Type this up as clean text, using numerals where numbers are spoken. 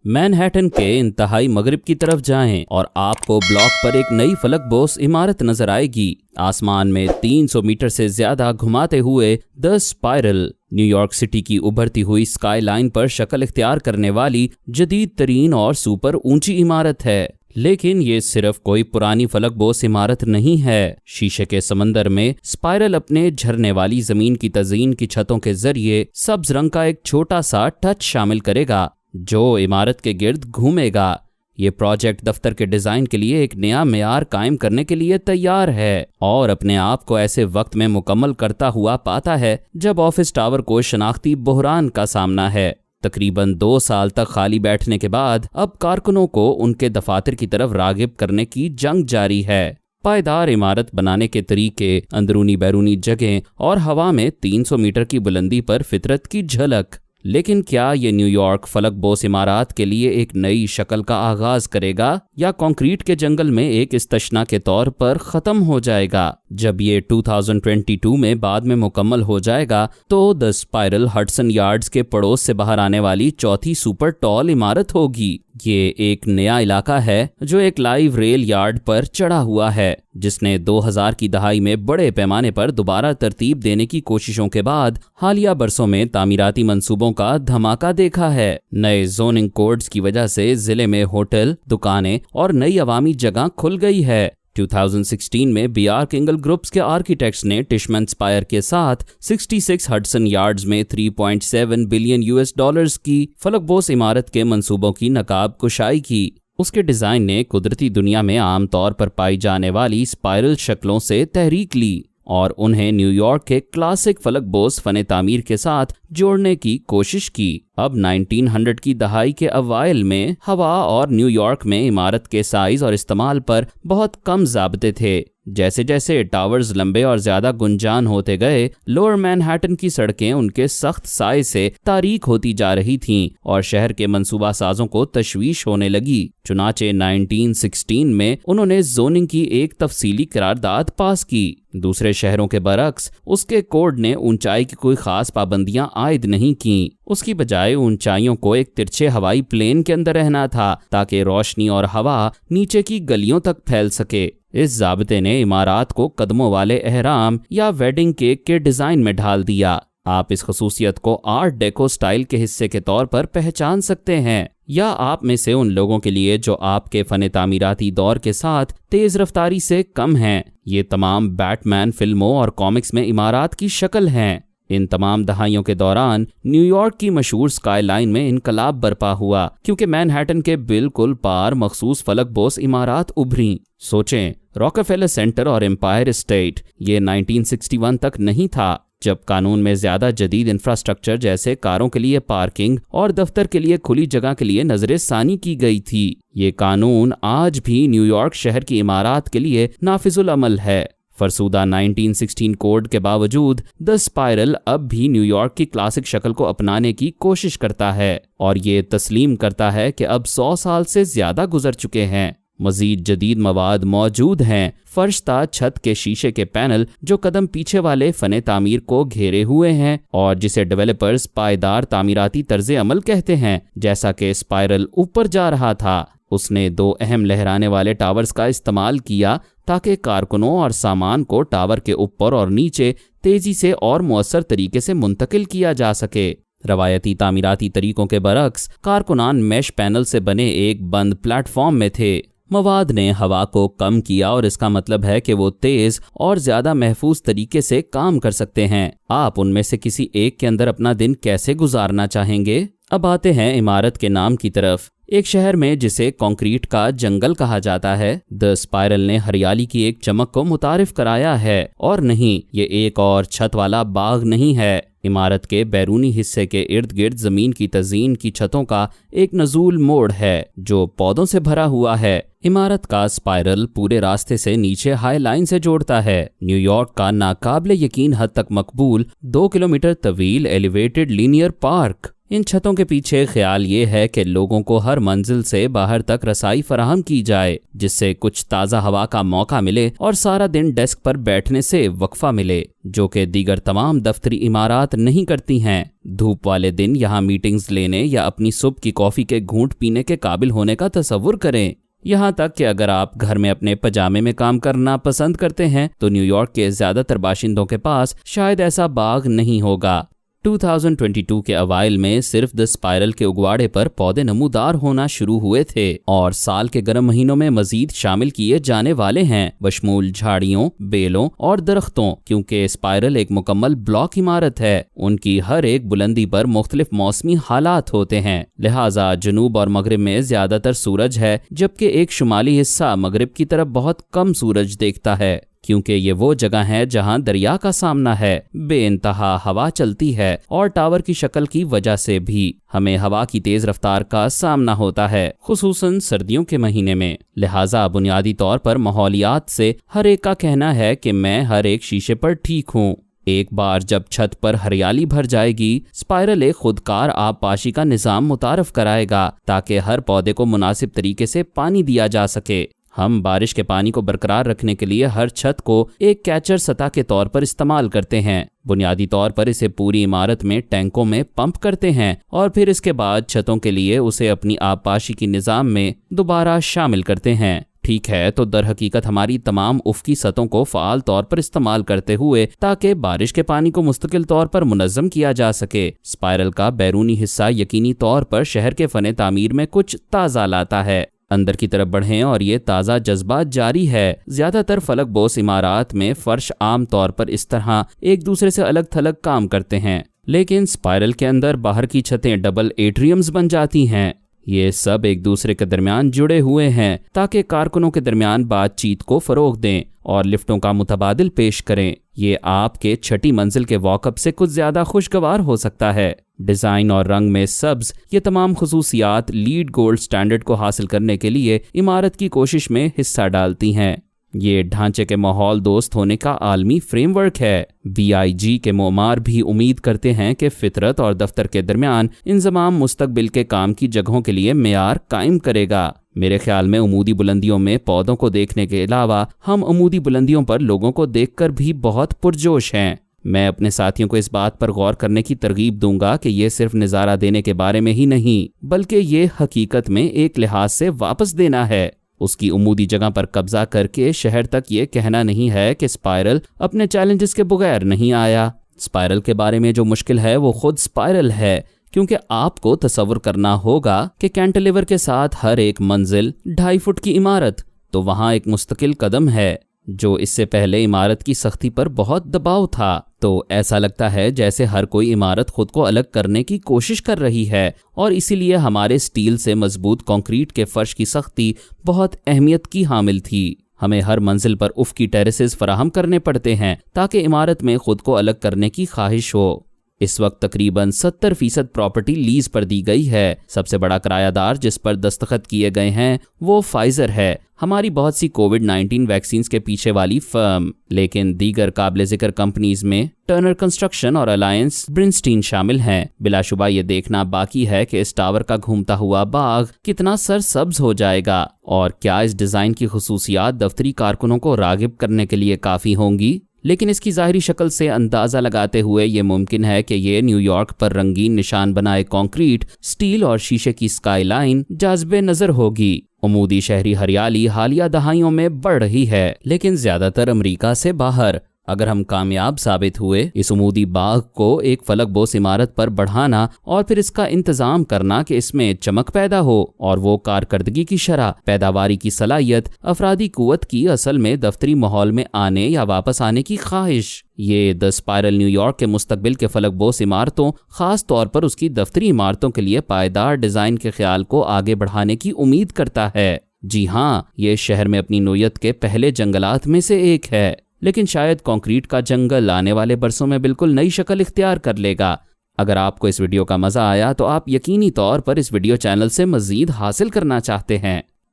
Manhattan के इंतहाई मगरिब की तरफ जाएं और आपको ब्लॉक पर एक नई फलकबोस इमारत नजर आएगी। आसमान में 300 मीटर से ज्यादा घुमाते हुए द स्पाइरल न्यूयॉर्क सिटी की उभरती हुई स्काई लाइन पर शक्ल इख्तियार करने वाली जदीद तरीन और सुपर ऊंची इमारत है। लेकिन ये सिर्फ कोई पुरानी फलकबोस इमारत नहीं है। शीशे के समंदर में स्पाइरल अपने झरने वाली जमीन की तज़ीन की छतों के जरिए सब्ज रंग का एक छोटा सा टच शामिल करेगा जो इमारत के गिर्द घूमेगा। ये प्रोजेक्ट दफ्तर के डिजाइन के लिए एक नया मेयार कायम करने के लिए तैयार है और अपने आप को ऐसे वक्त में मुकम्मल करता हुआ पाता है जब ऑफिस टावर को शनाख्ती बहरान का सामना है। तकरीबन 2 साल तक खाली बैठने के बाद अब कारकुनों को उनके दफातर की तरफ रागिब करने की जंग जारी है। पायदार इमारत बनाने के तरीके, अंदरूनी बैरूनी जगह और हवा में 300 मीटर की बुलंदी पर फितरत की झलक। लेकिन क्या ये न्यूयॉर्क फलकबोस इमारत के लिए एक नई शक्ल का आगाज करेगा या कंक्रीट के जंगल में एक इस्तशना के तौर पर खत्म हो जाएगा? जब ये 2022 में बाद में मुकम्मल हो जाएगा तो द स्पाइरल हडसन यार्ड्स के पड़ोस से बाहर आने वाली चौथी सुपर टॉल इमारत होगी। ये एक नया इलाका है जो एक लाइव रेल यार्ड पर चढ़ा हुआ है, जिसने 2000 की दहाई में बड़े पैमाने पर दोबारा तरतीब देने की कोशिशों के बाद हालिया बरसों में तामीराती मंसूबों का धमाका देखा है। नए जोनिंग कोड्स की वजह से जिले में होटल, दुकानें और नई अवामी जगह खुल गई है। 2016 में बीआर किंगल ग्रुप्स के आर्किटेक्ट्स ने टिशमन स्पायर के साथ 66 हडसन यार्ड्स में 3.7 बिलियन US की फलकबोस इमारत के मंसूबों की नकाब कुशाई की। उसके डिजाइन ने कुदरती दुनिया में आमतौर पर पाई जाने वाली स्पाइरल शक्लों से तहरीक ली और उन्हें न्यूयॉर्क के क्लासिक फलकबोस फन तामीर के साथ जोड़ने की कोशिश की। अब 1900 की दहाई के अवाइल में हवा और न्यूयॉर्क में इमारत के साइज और इस्तेमाल पर बहुत कम ज़ाब्ते थे। जैसे जैसे टावर्स लंबे और ज्यादा गुंजान होते गए, लोअर मैनहट्टन की सड़कें उनके सख्त साए से तारीक होती जा रही थीं और शहर के मंसूबा साजों को तशवीश होने लगी। चुनाचे 1916 में उन्होंने जोनिंग की एक तफसीली करारदाद पास की। दूसरे शहरों के बरक्स उसके कोड ने ऊंचाई की कोई खास पाबंदियां आयद नहीं की। उसकी बजाय ऊंचाइयों को एक तिरछे हवाई प्लेन के अंदर रहना था ताकि रोशनी और हवा नीचे की गलियों तक फैल सके। इस ज़ाब्ते ने इमारत को कदमों वाले एहराम या वेडिंग केक के डिजाइन में ढाल दिया। आप इस खसूसियत को आर्ट डेको स्टाइल के हिस्से के तौर पर पहचान सकते हैं, या आप में से उन लोगों के लिए जो आपके फन तामीराती दौर के साथ तेज रफ्तारी से कम हैं। ये तमाम बैटमैन फिल्मों और कॉमिक्स में इमारत की शक्ल हैं। इन तमाम दहाइयों के दौरान न्यूयॉर्क की मशहूर स्काईलाइन में इनकलाब बरपा हुआ क्योंकि मैनहट्टन के बिल्कुल पार मखसूस फलकबोस इमारत उभरी। सोचें, रॉकफेलर सेंटर और एम्पायर स्टेट ये 1961 तक नहीं था, जब कानून में ज्यादा जदीद इंफ्रास्ट्रक्चर जैसे कारों के लिए पार्किंग और दफ्तर के लिए खुली जगह के लिए नजर सानी की गई थी। ये कानून आज भी न्यूयॉर्क शहर की इमारत के लिए नाफिजुल अमल है। फरसूदा 1916 कोड के बावजूद द स्पाइरल अब भी न्यूयॉर्क की क्लासिक शक्ल को अपनाने की कोशिश करता है और ये तस्लीम करता है कि अब 100 साल से ज्यादा गुजर चुके हैं। मजीद जदीद मवाद मौजूद हैं। फर्शता छत के शीशे के पैनल जो कदम पीछे वाले फने तामीर को घेरे हुए हैं और जिसे डेवलपर्स पायदार तामीराती तर्ज अमल कहते हैं। जैसा कि स्पाइरल ऊपर जा रहा था, उसने 2 अहम लहराने वाले टावर्स का इस्तेमाल किया ताकि कारकुनों और सामान को टावर के ऊपर और नीचे तेजी से और मुअस्सर तरीके से मुंतकिल किया जा सके। रवायती तामीराती तरीकों के बरक्स कारकुनान मैश पैनल से बने एक बंद प्लेटफॉर्म में थे। मवाद ने हवा को कम किया और इसका मतलब है कि वो तेज और ज्यादा महफूज तरीके से काम कर सकते हैं। आप उनमें से किसी एक के अंदर अपना दिन कैसे गुजारना चाहेंगे? अब आते हैं इमारत के नाम की तरफ। एक शहर में जिसे कंक्रीट का जंगल कहा जाता है, द स्पाइरल ने हरियाली की एक चमक को मुतारिफ कराया है। और नहीं, ये एक और छत वाला बाग नहीं है। इमारत के बैरूनी हिस्से के इर्द गिर्द जमीन की तज़ीन की छतों का एक नजूल मोड़ है जो पौधों से भरा हुआ है। इमारत का स्पाइरल पूरे रास्ते से नीचे हाई लाइन से जोड़ता है। न्यूयॉर्क का नाकाबिले यकीन हद तक मकबूल 2 किलोमीटर तवील एलिवेटेड लीनियर पार्क। इन छतों के पीछे ख्याल ये है कि लोगों को हर मंजिल से बाहर तक रसाई फराहम की जाए, जिससे कुछ ताज़ा हवा का मौका मिले और सारा दिन डेस्क पर बैठने से वक्फा मिले, जो कि दीगर तमाम दफ्तरी इमारात नहीं करती हैं। धूप वाले दिन यहाँ मीटिंग्स लेने या अपनी सुबह की कॉफ़ी के घूंट पीने के काबिल होने का तसव्वुर करें। यहाँ तक कि अगर आप घर में अपने पजामे में काम करना पसंद करते हैं तो न्यूयॉर्क के ज़्यादातर बाशिंदों के पास शायद ऐसा बाग नहीं होगा। 2022 के अवाइल में सिर्फ द स्पाइरल के उगवाड़े पर पौधे नमूदार होना शुरू हुए थे और साल के गर्म महीनों में मजीद शामिल किए जाने वाले हैं, बशमूल झाड़ियों, बेलों और दरख्तों, क्योंकि स्पाइरल एक मुकम्मल ब्लॉक इमारत है। उनकी हर एक बुलंदी पर मुख्तलिफ मौसमी हालात होते हैं, लिहाजा जनूब और मगरिब में ज्यादातर सूरज है, जबकि एक शुमाली हिस्सा मगरिब की तरफ बहुत कम सूरज देखता है, क्योंकि ये वो जगह है जहां दरिया का सामना है, बेइंतहा हवा चलती है और टावर की शक्ल की वजह से भी हमें हवा की तेज रफ्तार का सामना होता है, खुसूसन सर्दियों के महीने में। लिहाजा बुनियादी तौर पर माहौलियात से हर एक का कहना है कि मैं हर एक शीशे पर ठीक हूँ। एक बार जब छत पर हरियाली भर जाएगी, स्पाइरल एक खुदकार आबपाशी का निज़ाम मुतारफ कराएगा ताकि हर पौधे को मुनासिब तरीके से पानी दिया जा सके। हम बारिश के पानी को बरकरार रखने के लिए हर छत को एक कैचर सतह के तौर पर इस्तेमाल करते हैं। बुनियादी तौर पर इसे पूरी इमारत में टैंकों में पंप करते हैं और फिर इसके बाद छतों के लिए उसे अपनी आबपाशी की निज़ाम में दोबारा शामिल करते हैं। ठीक है, तो दर हकीकत हमारी तमाम उफ़क़ी सतहों को फ़ाल तौर पर इस्तेमाल करते हुए ताकि बारिश के पानी को मुस्तकिल तौर पर मुनज़्ज़म किया जा सके, स्पाइरल का बैरूनी हिस्सा यकीनी तौर पर शहर के फ़ने तामीर में कुछ ताज़ा लाता है। अंदर की तरफ बढ़ें और ये ताज़ा जज्बा जारी है। ज़्यादातर फलक बोस इमारात में फ़र्श आम तौर पर इस तरह एक दूसरे से अलग थलग काम करते हैं, लेकिन स्पाइरल के अंदर बाहर की छतें डबल एट्रियम्स बन जाती हैं। ये सब एक दूसरे के दरमियान जुड़े हुए हैं ताकि कारकुनों के दरमियान बातचीत को फ़रोग़ दें और लिफ्टों का मुतबादिल पेश करें। ये आपके छठी मंजिल के वॉकअप से कुछ ज़्यादा खुशगवार हो सकता है। डिज़ाइन और रंग में सब्ज़, ये तमाम खुसूसियात लीड गोल्ड स्टैंडर्ड को हासिल करने के लिए इमारत की कोशिश में हिस्सा डालती हैं। ये ढांचे के माहौल दोस्त होने का आलमी फ्रेमवर्क है। BIG के मोमार भी उम्मीद करते हैं कि फितरत और दफ्तर के दरमियान इंज़माम मुस्तकबिल के काम की जगहों के लिए मेयार कायम करेगा। मेरे ख्याल में उमूदी बुलंदियों में पौधों को देखने के अलावा हम उमूदी बुलंदियों पर लोगों को देखकर भी बहुत पुरजोश हैं। मैं अपने साथियों को इस बात पर गौर करने की तरगीब दूंगा कि ये सिर्फ नज़ारा देने के बारे में ही नहीं, बल्कि ये हकीकत में एक लिहाज से वापस देना है। उसकी उमूदी जगह पर कब्जा करके शहर तक ये कहना नहीं है कि स्पाइरल अपने चैलेंजेस के बगैर नहीं आया। स्पाइरल के बारे में जो मुश्किल है वो खुद स्पाइरल है, क्योंकि आपको तसव्वुर करना होगा कि कैंटिलीवर के साथ हर एक मंजिल 2.5 फुट की इमारत, तो वहाँ एक मुस्तकिल कदम है जो इससे पहले इमारत की सख्ती पर बहुत दबाव था। तो ऐसा लगता है जैसे हर कोई इमारत खुद को अलग करने की कोशिश कर रही है और इसीलिए हमारे स्टील से मजबूत कंक्रीट के फर्श की सख्ती बहुत अहमियत की हामिल थी। हमें हर मंजिल पर उफ़क़ी टेरेसेस फराहम करने पड़ते हैं ताकि इमारत में खुद को अलग करने की ख्वाहिश हो। इस वक्त तकरीबन 70% प्रॉपर्टी लीज पर दी गई है। सबसे बड़ा किरायादार जिस पर दस्तखत किए गए हैं वो फाइजर है, हमारी बहुत सी कोविड-19 वैक्सीन्स के पीछे वाली फर्म। लेकिन दीगर काबिल ज़िक्र कंपनीज में टर्नर कंस्ट्रक्शन और अलायंस ब्रिंस्टीन शामिल हैं। बिलाशुबा ये देखना बाकी है कि इस टावर का घूमता हुआ बाग कितना सरसब्ज हो जाएगा और क्या इस डिज़ाइन की खुसूसियात दफ्तरी कारकुनों को रागिब करने के लिए काफ़ी होंगी। लेकिन इसकी ज़ाहिरी शक्ल से अंदाज़ा लगाते हुए ये मुमकिन है कि ये न्यूयॉर्क पर रंगीन निशान बनाए कंक्रीट, स्टील और शीशे की स्काईलाइन जाज़बे नज़र होगी। उमूदी शहरी हरियाली हालिया दहाइयों में बढ़ रही है, लेकिन ज़्यादातर अमेरिका से बाहर। अगर हम कामयाब साबित हुए इस उमूदी बाग को एक फलक बोस इमारत पर बढ़ाना और फिर इसका इंतज़ाम करना कि इसमें चमक पैदा हो और वो कारकर्दगी की शरह, पैदावारी की सलाहियत, अफरादी कुव्वत की असल में दफ्तरी माहौल में आने या वापस आने की ख्वाहिश, ये द स्पाइरल न्यूयॉर्क के मुस्तकबिल के फलक बोस इमारतों, ख़ास तौर पर उसकी दफ्तरी इमारतों के लिए पायदार डिज़ाइन के ख्याल को आगे बढ़ाने की उम्मीद करता है। जी हाँ, ये शहर में अपनी नोयत के पहले जंगलात में से एक है, लेकिन शायद कंक्रीट का जंगल आने वाले बरसों में बिल्कुल नई शक्ल इख्तियार कर लेगा। अगर आपको इस वीडियो का मज़ा आया तो आप यकीनी तौर पर इस वीडियो चैनल से मज़ीद हासिल करना चाहते हैं